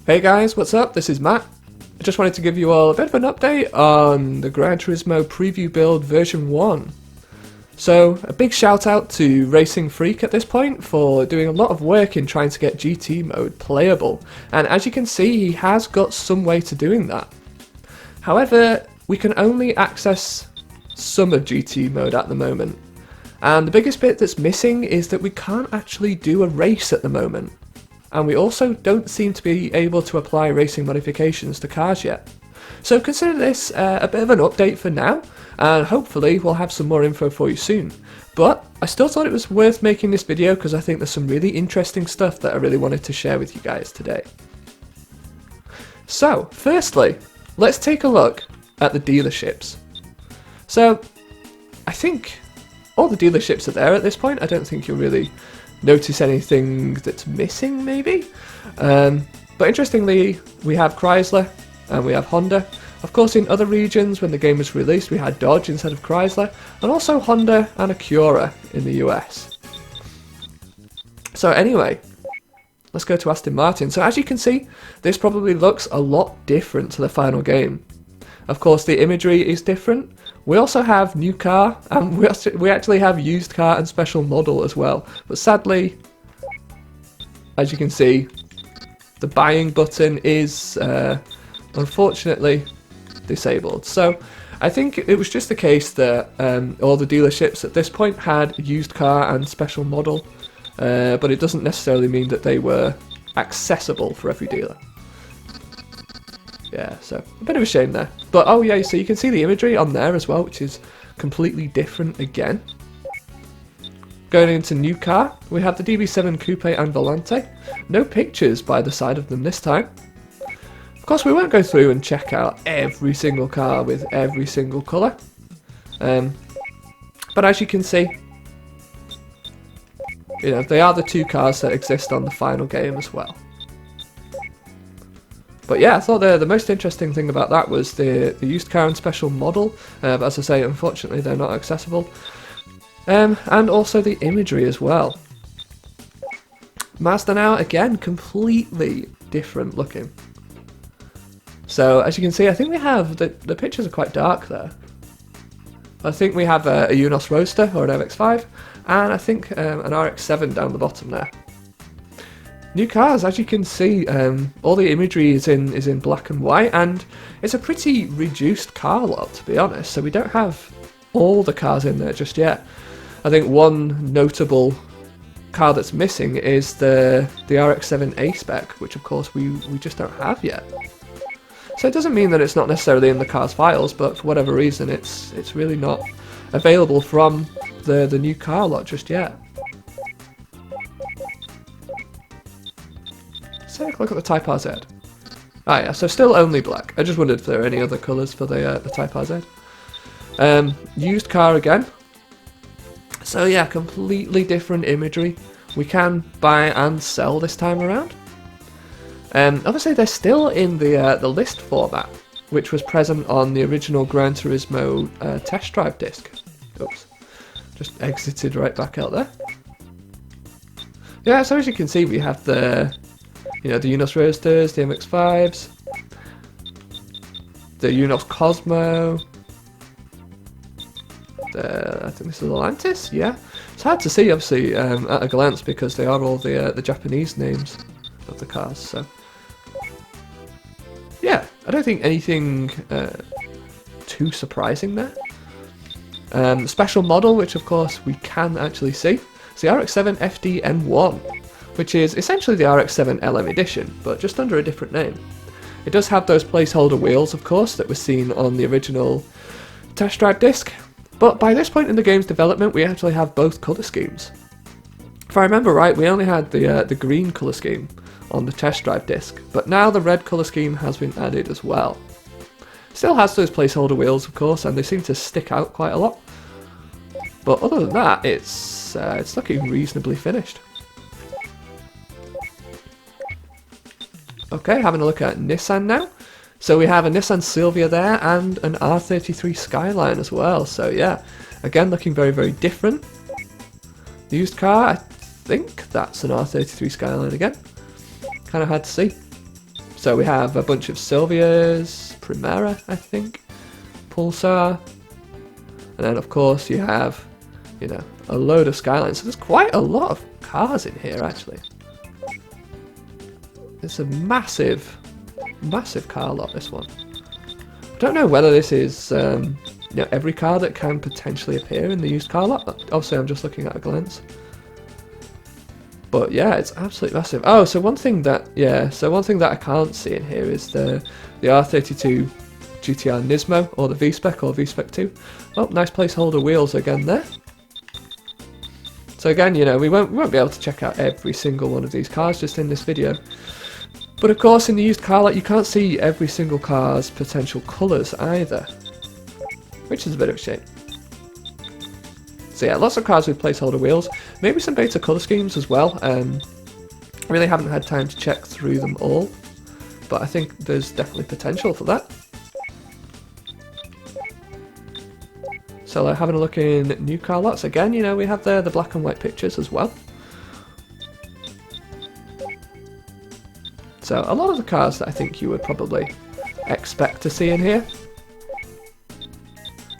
Hey guys, what's up? This is Matt. I just wanted to give you all a bit of an update on the Gran Turismo Preview build version 1. So, a big shout out to RacingFreak at this point for doing a lot of work in trying to get GT mode playable, and as you can see he has got some way to doing that. However, we can only access some of GT mode at the moment, and the biggest bit that's missing is that we can't actually do a race at the moment. And we also don't seem to be able to apply racing modifications to cars yet. So consider this a bit of an update for now, and hopefully we'll have some more info for you soon. But I still thought it was worth making this video because I think there's some really interesting stuff that I really wanted to share with you guys today. So, firstly, let's take a look at the dealerships. So, I think all the dealerships are there at this point. I don't think you'll really notice anything that's missing, maybe. But interestingly, we have Chrysler and we have Honda. Of course, in other regions, when the game was released, we had Dodge instead of Chrysler, and also Honda and Acura in the US. So anyway, let's go to Aston Martin. So as you can see, this probably looks a lot different to the final game. Of course, the imagery is different. We also have new car, and we actually have used car and special model as well. But sadly, as you can see, the buying button is unfortunately disabled. So I think it was just the case that all the dealerships at this point had used car and special model, but it doesn't necessarily mean that they were accessible for every dealer. Yeah, so a bit of a shame there. But oh yeah, so you can see the imagery on there as well, which is completely different again. Going into new car, we have the DB7 Coupe and Volante. No pictures by the side of them this time. Of course, we won't go through and check out every single car with every single colour. But as you can see, you know, they are the two cars that exist on the final game as well. But yeah, I thought the most interesting thing about that was the used car and special model, but as I say, unfortunately they're not accessible. And also the imagery as well. MAZDA now, again, completely different looking. So as you can see, I think we have, the pictures are quite dark there. I think we have a Unos Roadster or an MX-5, and I think an RX-7 down the bottom there. New cars, as you can see, all the imagery is in black and white, and it's a pretty reduced car lot, to be honest, so we don't have all the cars in there just yet. I think one notable car that's missing is the RX-7 A-Spec, which of course we just don't have yet. So it doesn't mean that it's not necessarily in the car's files, but for whatever reason it's really not available from the new car lot just yet. Let's take a look at the Type RZ. Ah yeah, so still only black. I just wondered if there are any other colours for the Type RZ. Used car again. So yeah, completely different imagery. We can buy and sell this time around. Obviously they're still in the list format, which was present on the original Gran Turismo test drive disc. Oops, just exited right back out there. Yeah, so as you can see, we have the Unos Roadsters, the MX-5s, the Unos Cosmo, I think this is Atlantis, yeah. It's hard to see, obviously, at a glance because they are all the Japanese names of the cars, so. Yeah, I don't think anything too surprising there. Special model, which of course we can actually see, it's the RX-7 FD-N1. Which is essentially the RX-7 LM edition, but just under a different name. It does have those placeholder wheels, of course, that were seen on the original test drive disc, but by this point in the game's development, we actually have both colour schemes. If I remember right, we only had the green colour scheme on the test drive disc, but now the red colour scheme has been added as well. Still has those placeholder wheels, of course, and they seem to stick out quite a lot. But other than that, it's looking reasonably finished. Okay, having a look at Nissan now. So we have a Nissan Silvia there and an R33 Skyline as well. So yeah, again looking very, very different. The used car, I think that's an R33 Skyline again. Kind of hard to see. So we have a bunch of Silvias, Primera, I think, Pulsar, and then of course you have, you know, a load of Skylines. So there's quite a lot of cars in here actually. It's a massive, massive car lot, this one. I don't know whether this is you know, every car that can potentially appear in the used car lot. Obviously I'm just looking at a glance. But yeah, it's absolutely massive. Oh, so one thing that I can't see in here is the R32 GTR Nismo, or the V-Spec, or V-Spec 2. Oh, nice placeholder wheels again there. So again, you know, we won't be able to check out every single one of these cars just in this video. But of course, in the used car lot, you can't see every single car's potential colours either, which is a bit of a shame. So yeah, lots of cars with placeholder wheels, maybe some beta colour schemes as well. I really haven't had time to check through them all, but I think there's definitely potential for that. So having a look in new car lots, again, you know, we have the black and white pictures as well. So a lot of the cars that I think you would probably expect to see in here.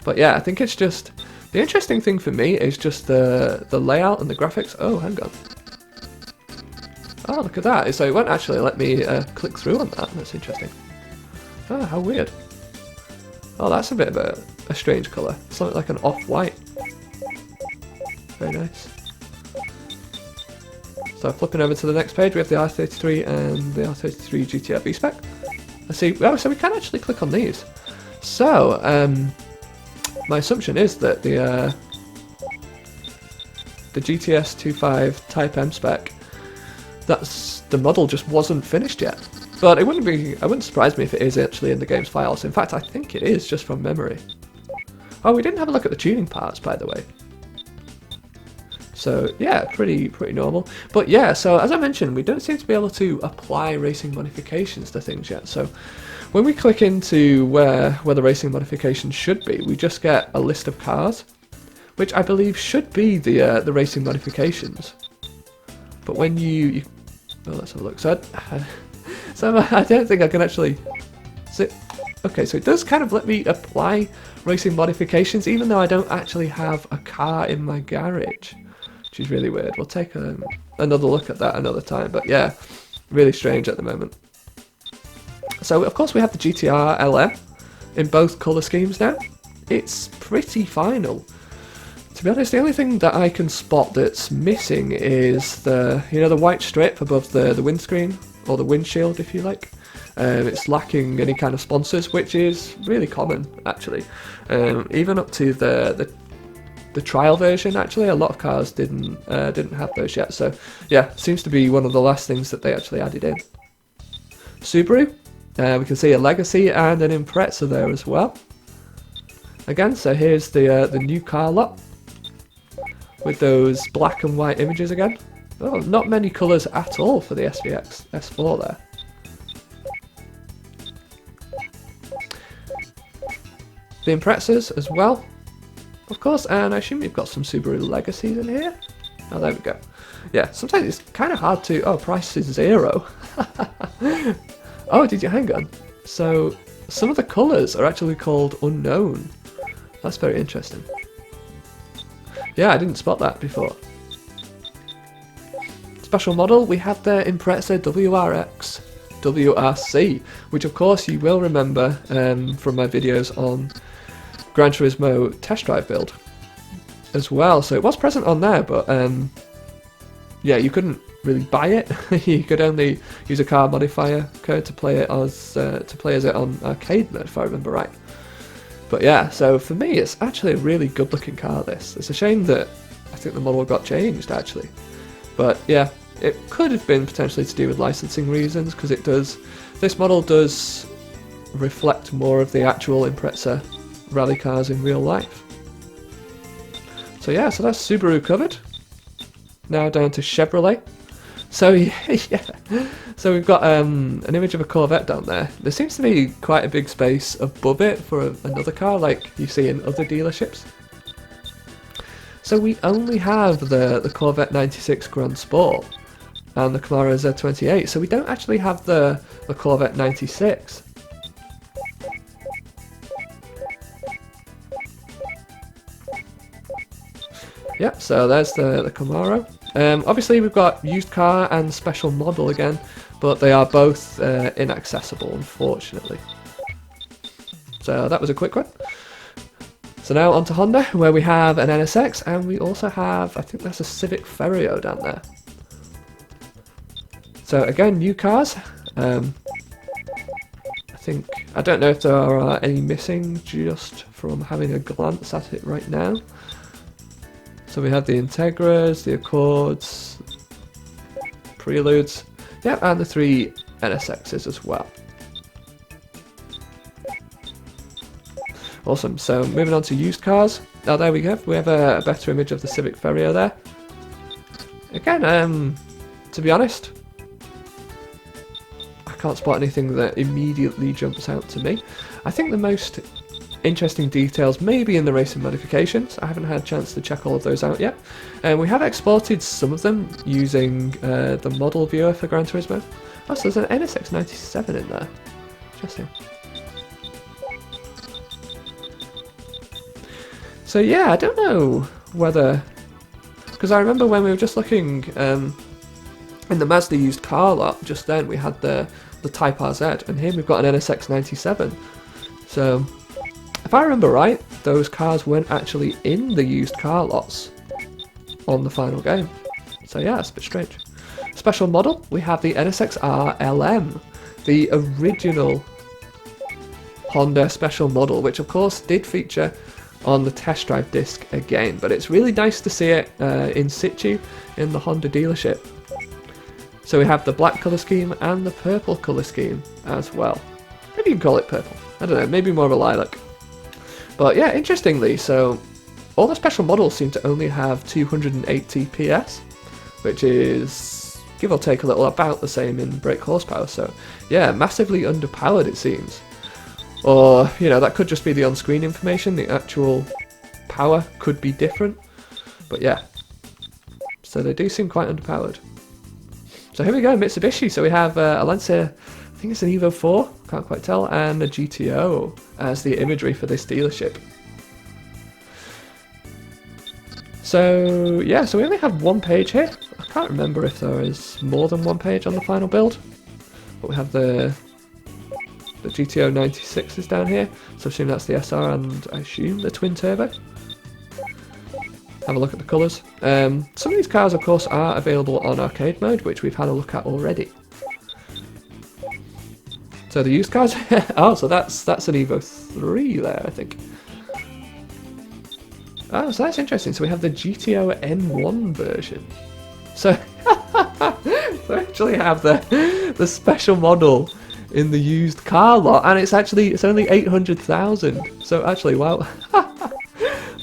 But yeah, I think it's just, the interesting thing for me is just the layout and the graphics. Oh, hang on. Oh, look at that. So it won't actually let me click through on that. That's interesting. Oh, how weird. Oh, that's a bit of a strange colour. It's like an off-white. Very nice. So flipping over to the next page, we have the R33 and the R33 GTR V-Spec. I see. Oh, so we can actually click on these. So, my assumption is that the GTS 25 Type M spec, that's the model just wasn't finished yet. But it wouldn't surprise me if it is actually in the game's files. In fact, I think it is just from memory. Oh, we didn't have a look at the tuning parts, by the way. So yeah, pretty normal. But yeah, so as I mentioned, we don't seem to be able to apply racing modifications to things yet. So when we click into where the racing modifications should be, we just get a list of cars, which I believe should be the racing modifications. But when you oh, let's have a look. So I don't think I can actually see. Okay, so it does kind of let me apply racing modifications, even though I don't actually have a car in my garage, which is really weird. We'll take another look at that another time. But yeah, really strange at the moment. So of course we have the GTR LM in both colour schemes now. It's pretty final. To be honest, the only thing that I can spot that's missing is the white strip above the windscreen, or the windshield if you like. It's lacking any kind of sponsors, which is really common actually. Even up to the trial version, actually, a lot of cars didn't have those yet. So yeah, seems to be one of the last things that they actually added in. Subaru, we can see a Legacy and an Impreza there as well. Again, so here's the new car lot with those black and white images again. Oh, not many colours at all for the SVX S4 there. The Imprezas as well, of course, and I assume you've got some Subaru Legacies in here. Oh, there we go. Yeah, sometimes it's kind of hard to... Oh, price is 0. Oh, did you hang on? So, some of the colours are actually called unknown. That's very interesting. Yeah, I didn't spot that before. Special model, we have the Impreza WRX WRC, which of course you will remember from my videos on Gran Turismo test drive build as well. So it was present on there, but yeah, you couldn't really buy it. You could only use a car modifier code to play it as it on arcade mode, if I remember right. But yeah, so for me, it's actually a really good-looking car. This. It's a shame that I think the model got changed actually, but yeah, it could have been potentially to do with licensing reasons, because it does. This model does reflect more of the actual Impreza rally cars in real life. So yeah, so that's Subaru covered. Now down to Chevrolet. So yeah, so we've got an image of a Corvette down there. There seems to be quite a big space above it for another car, like you see in other dealerships. So we only have the Corvette 96 Grand Sport, and the Camaro Z28. So we don't actually have the Corvette 96. Yep, so there's the Camaro. Obviously we've got used car and special model again, but they are both inaccessible, unfortunately. So that was a quick one. So now on to Honda, where we have an NSX, and we also have, I think that's a Civic Ferio down there. So again, new cars. I don't know if there are any missing just from having a glance at it right now. So we have the Integras, the Accords, Preludes, yeah, and the 3 NSXs as well. Awesome, so moving on to used cars. Oh, there we go, we have a better image of the Civic Ferio there. Again, to be honest, I can't spot anything that immediately jumps out to me. I think the most interesting details maybe in the racing modifications. I haven't had a chance to check all of those out yet. We have exported some of them using the model viewer for Gran Turismo. Oh, so there's an NSX 97 in there. Interesting. So yeah, I don't know whether... Because I remember when we were just looking in the Mazda used car lot just then, we had the Type RZ, and here we've got an NSX 97. So... if I remember right, those cars weren't actually in the used car lots on the final game. So yeah, it's a bit strange. Special model, we have the NSX-R LM, the original Honda special model, which of course did feature on the test drive disc again, but it's really nice to see it in situ in the Honda dealership. So we have the black colour scheme and the purple colour scheme as well. Maybe you can call it purple, I don't know, maybe more of a lilac. But yeah, interestingly, so all the special models seem to only have 280 PS, which is, give or take a little, about the same in brake horsepower. So yeah, massively underpowered it seems. Or, you know, that could just be the on-screen information, the actual power could be different. But yeah, so they do seem quite underpowered. So here we go, Mitsubishi. So we have a Lancia, I think it's an Evo 4, can't quite tell, and a GTO as the imagery for this dealership. So yeah, so we only have one page here. I can't remember if there is more than one page on the final build, but we have the GTO 96 is down here, so I assume that's the SR and I assume the twin turbo. Have a look at the colours. Some of these cars of course are available on arcade mode, which we've had a look at already. So the used cars, oh, so that's an Evo 3 there, I think. Oh, so that's interesting. So we have the GTO M1 version. So, we actually have the special model in the used car lot, and it's only 800,000. So actually, wow,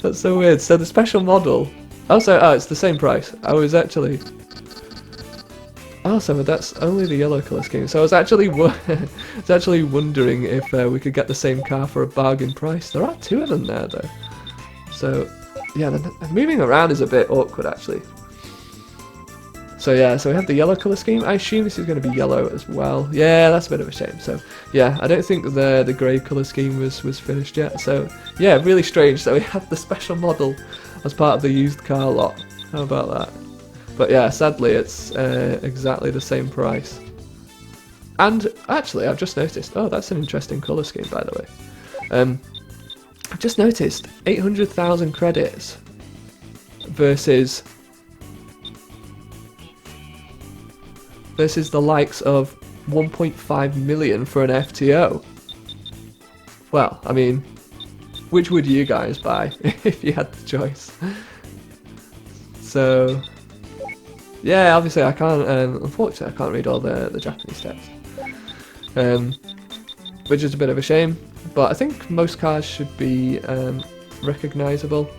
that's so weird. So the special model, oh, it's the same price. I was actually. Oh, so that's only the yellow colour scheme. So I was actually wondering if we could get the same car for a bargain price. There are two of them there, though. So, yeah, moving around is a bit awkward, actually. So yeah, so we have the yellow colour scheme. I assume this is going to be yellow as well. Yeah, that's a bit of a shame. So, yeah, I don't think the grey colour scheme was finished yet. So, yeah, really strange. So we have the special model as part of the used car lot. How about that? But yeah, sadly it's exactly the same price. And actually, I've just noticed, oh, that's an interesting colour scheme, by the way. I've just noticed 800,000 credits versus the likes of 1.5 million for an FTO. Well, I mean, which would you guys buy if you had the choice? So, yeah, obviously I can't, unfortunately I can't read all the Japanese text. Which is a bit of a shame, but I think most cars should be recognisable.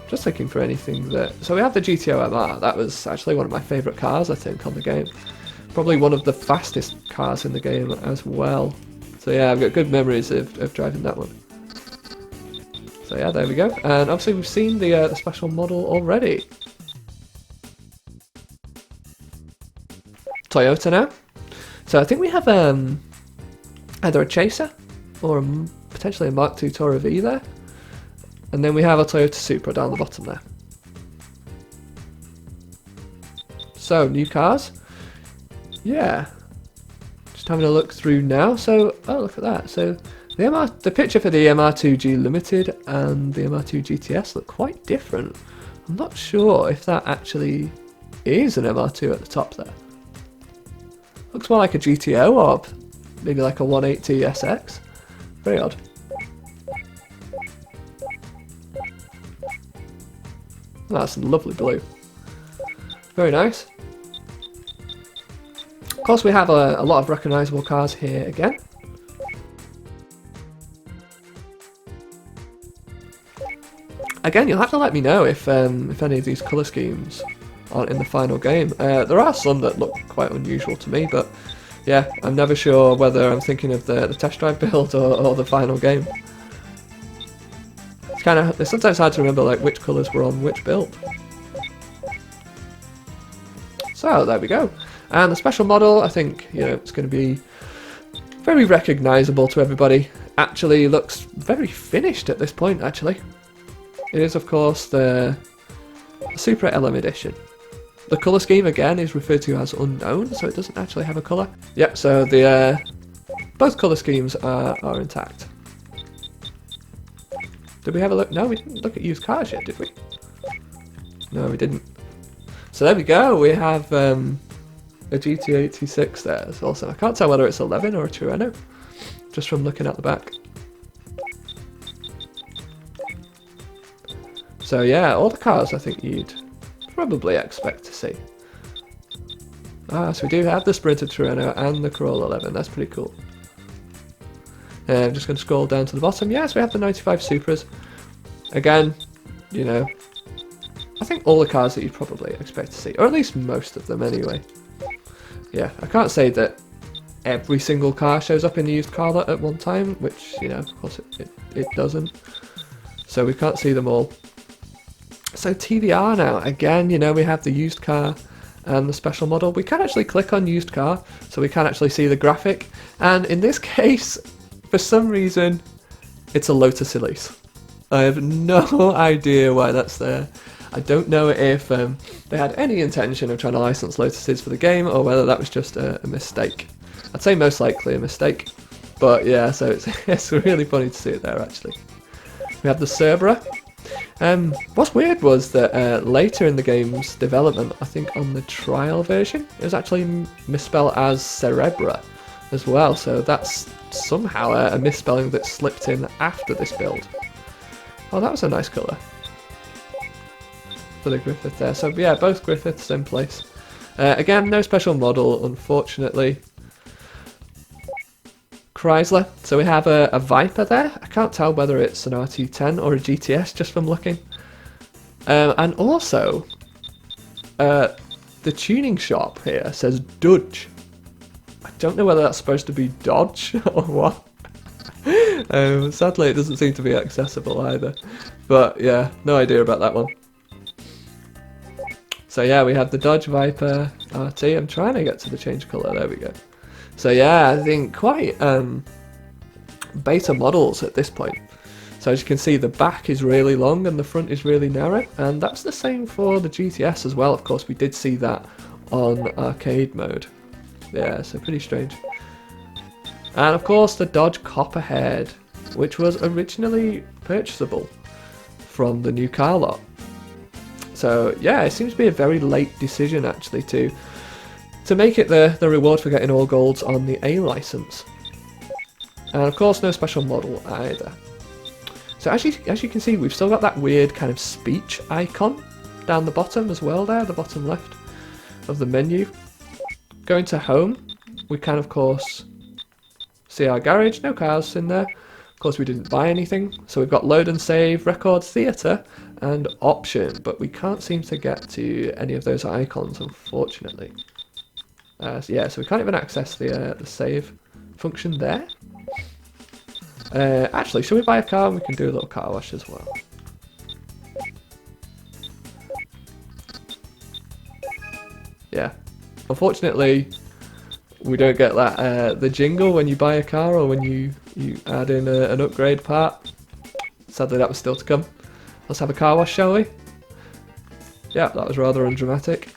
Just looking for anything that... So we have the GTO MR, that was actually one of my favourite cars I think on the game. Probably one of the fastest cars in the game as well. So yeah, I've got good memories of driving that one. So yeah, there we go. And obviously we've seen the special model already. Toyota now. So I think we have either a Chaser or potentially a Mark II Tourer V there. And then we have a Toyota Supra down the bottom there. So, new cars. Yeah. Just having a look through now. So, oh, look at that. So, the picture for the MR2G Limited and the MR2 GTS look quite different. I'm not sure if that actually is an MR2 at the top there. Looks more like a GTO or maybe like a 180 SX. Very odd. That's lovely blue. Very nice. Of course, we have a lot of recognisable cars here again. Again, you'll have to let me know if any of these colour schemes aren't in the final game. There are some that look quite unusual to me, but yeah, I'm never sure whether I'm thinking of the test drive build or the final game. It's sometimes hard to remember like which colours were on which build. So there we go. And the special model, I think, you know, it's going to be very recognisable to everybody. Actually looks very finished at this point, actually. It is, of course, the Supra LM edition. The colour scheme, again, is referred to as unknown, so it doesn't actually have a colour. Yep, so the both colour schemes are intact. Did we have a look? No, we didn't look at used cars yet, did we? No, we didn't. So there we go, we have a GT86 there. It's awesome. I can't tell whether it's 11 or a Turismo, just from looking at the back. So yeah, all the cars I think you'd probably expect to see. So we do have the Sprinter Turismo and the Corolla 11, that's pretty cool. I'm just going to scroll down to the bottom. Yes, we have the 95 Supras. Again, you know, I think all the cars that you'd probably expect to see, or at least most of them anyway. Yeah, I can't say that every single car shows up in the used car lot at one time, which, you know, of course it doesn't. So we can't see them all. So TVR now, again, you know, we have the used car and the special model. We can actually click on used car, so we can actually see the graphic. And in this case, for some reason, it's a Lotus Elise. I have no idea why that's there. I don't know if they had any intention of trying to license Lotuses for the game, or whether that was just a mistake. I'd say most likely a mistake. But yeah, so it's really funny to see it there, actually. We have the Cerberus. What's weird was that later in the game's development, I think on the trial version, it was actually misspelled as Cerebra as well, so that's somehow a misspelling that slipped in after this build. Oh, that was a nice colour for the Griffith there. So yeah, both Griffiths in place. Again, no special model, unfortunately. Chrysler. So we have a Viper there. I can't tell whether it's an RT10 or a GTS just from looking. And also, the tuning shop here says Dodge. I don't know whether that's supposed to be Dodge or what. Sadly, it doesn't seem to be accessible either. But yeah, no idea about that one. So yeah, we have the Dodge Viper RT. I'm trying to get to the change colour. There we go. So yeah, I think quite beta models at this point. So as you can see, the back is really long and the front is really narrow, and that's the same for the GTS as well. Of course, we did see that on arcade mode. Yeah, so pretty strange. And of course, the Dodge Copperhead, which was originally purchasable from the new car lot. So yeah, it seems to be a very late decision actually to make it the reward for getting all golds on the A license. And of course, no special model either. So as you can see, we've still got that weird kind of speech icon down the bottom as well there, the bottom left of the menu. Going to home, we can of course see our garage, no cars in there. Of course, we didn't buy anything. So we've got load and save, record, theatre, and option, but we can't seem to get to any of those icons, unfortunately. So yeah, so we can't even access the save function there. Actually, should we buy a car and we can do a little car wash as well? Yeah. Unfortunately, We don't get that the jingle when you buy a car or when you add in an upgrade part. Sadly, that was still to come. Let's have a car wash, shall we? Yeah, that was rather undramatic.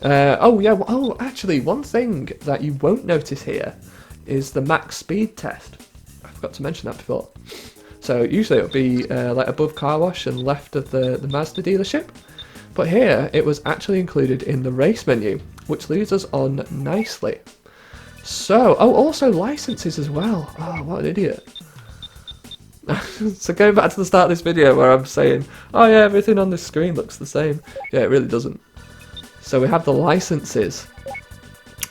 Oh yeah, oh actually, one thing that you won't notice here is the max speed test. I forgot to mention that before. So usually it would be like above car wash and left of the MAZDA dealership. But here, it was actually included in the race menu, which leads us on nicely. So, oh, also licenses as well. Oh, what an idiot. So going back to the start of this video where I'm saying, oh yeah, everything on this screen looks the same. Yeah, it really doesn't. So we have the licenses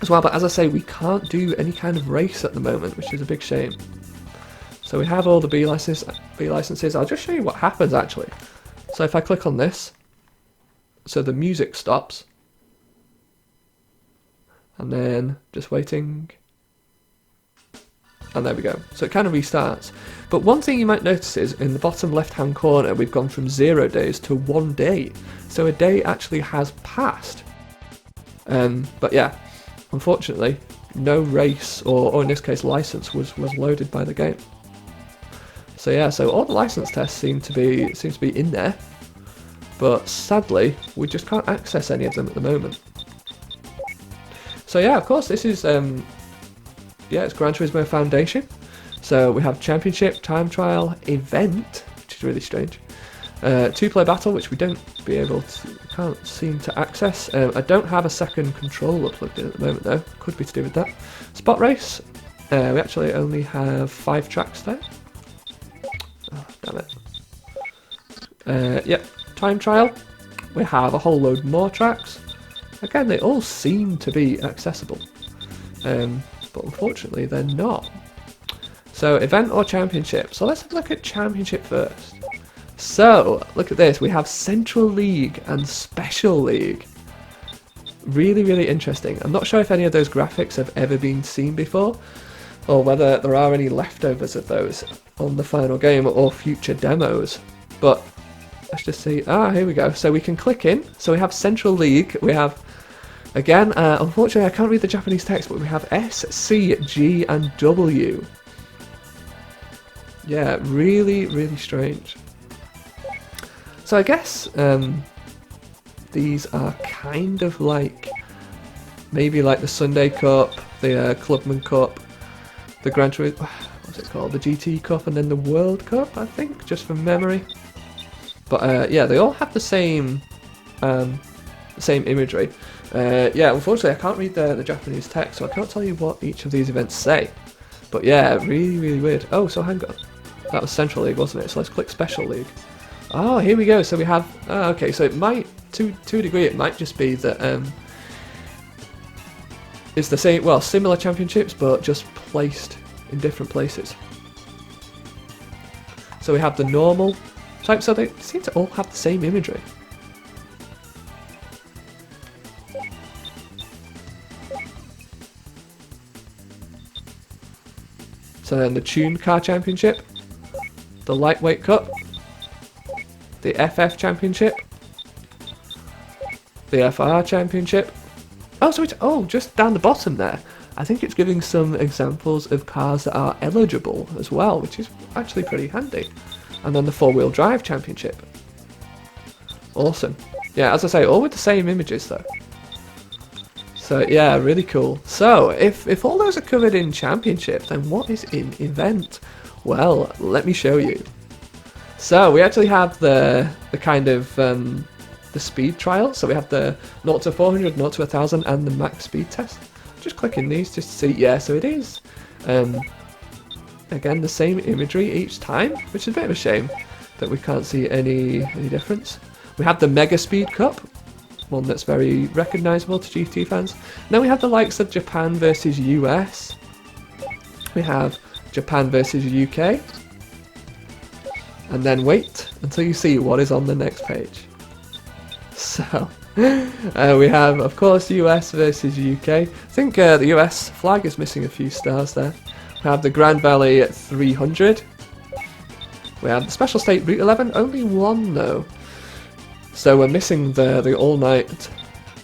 as well, but as I say, we can't do any kind of race at the moment, which is a big shame. So we have all the B licenses. I'll just show you what happens actually. So if I click on this, so the music stops, and then just waiting, and there we go. So it kind of restarts. But one thing you might notice is in the bottom left hand corner we've gone from 0 days to 1 day. So a day actually has passed. But yeah, unfortunately no race or in this case license was loaded by the game. So yeah, so all the license tests seem to be in there, but sadly we just can't access any of them at the moment. So yeah, of course this is yeah, it's Gran Turismo Foundation. So we have Championship, Time Trial, Event, which is really strange. 2-player battle, which we can't seem to access. I don't have a second controller plugged in at the moment though. Could be to do with that. Spot race. We actually only have 5 tracks there. Oh, damn it. Yep. Time Trial. We have a whole load more tracks. Again, they all seem to be accessible. But unfortunately they're not. So event or championship. So let's have a look at championship first. So look at this, we have Central League and Special League. Really, really interesting. I'm not sure if any of those graphics have ever been seen before, or whether there are any leftovers of those on the final game or future demos. But let's just see. Ah, here we go. So we can click in. So we have Central League. We have, again, unfortunately I can't read the Japanese text, but we have S, C, G and W. Yeah, really, really strange. So I guess these are kind of like, maybe like the Sunday Cup, the Clubman Cup, the Gran Turismo, what's it called, the GT Cup, and then the World Cup, I think, just from memory. But yeah, they all have the same imagery. Yeah, unfortunately I can't read the Japanese text, so I can't tell you what each of these events say. But yeah, really, really weird. Oh, so hang on. That was Central League, wasn't it? So let's click Special League. Oh, here we go. So we have... Oh, okay, so it might, to a degree, it might just be that it's the same, well, similar championships, but just placed in different places. So we have the normal type, so they seem to all have the same imagery. So then the Tuned Car Championship, the Lightweight Cup, the FF Championship, the FR Championship. Oh, so it's, oh, just down the bottom there, I think it's giving some examples of cars that are eligible as well, which is actually pretty handy. And then the 4-wheel drive championship. Awesome. Yeah, as I say, all with the same images though. So yeah, really cool. So if all those are covered in championship, then what is in event? Well, let me show you. So we actually have the kind of the speed trial. So we have the 0 to 400, 0 to 1000, and the max speed test. Just clicking these just to see. Yeah, so it is again the same imagery each time, which is a bit of a shame that we can't see any difference. We have the Mega Speed Cup, one that's very recognisable to GT fans. Then we have the likes of Japan versus US. We have Japan versus UK. And then wait until you see what is on the next page. So, we have, of course, US versus UK. I think the US flag is missing a few stars there. We have the Grand Valley 300. We have the Special State Route 11, only one though. So we're missing the All Night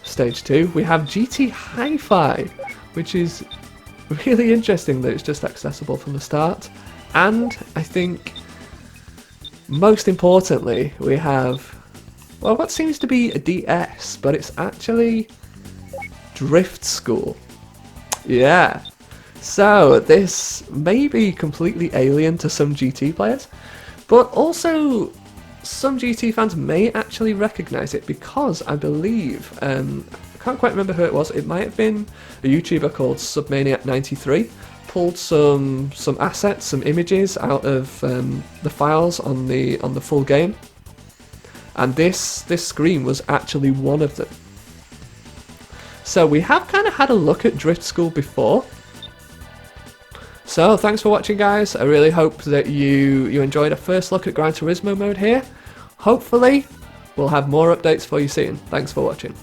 Stage 2. We have GT Hi-Fi. which is really interesting that it's just accessible from the start. And I think most importantly we have, well, what seems to be a DS, but it's actually Drift School. Yeah. So this may be completely alien to some GT players, but also some GT fans may actually recognise it, because I believe, I can't quite remember who it was, it might have been a YouTuber called Submaniac93, pulled some assets, some images out of the files on the full game, and this screen was actually one of them. So we have kind of had a look at Drift School before. So thanks for watching, guys. I really hope that you enjoyed a first look at Gran Turismo mode here. Hopefully we'll have more updates for you soon. Thanks for watching.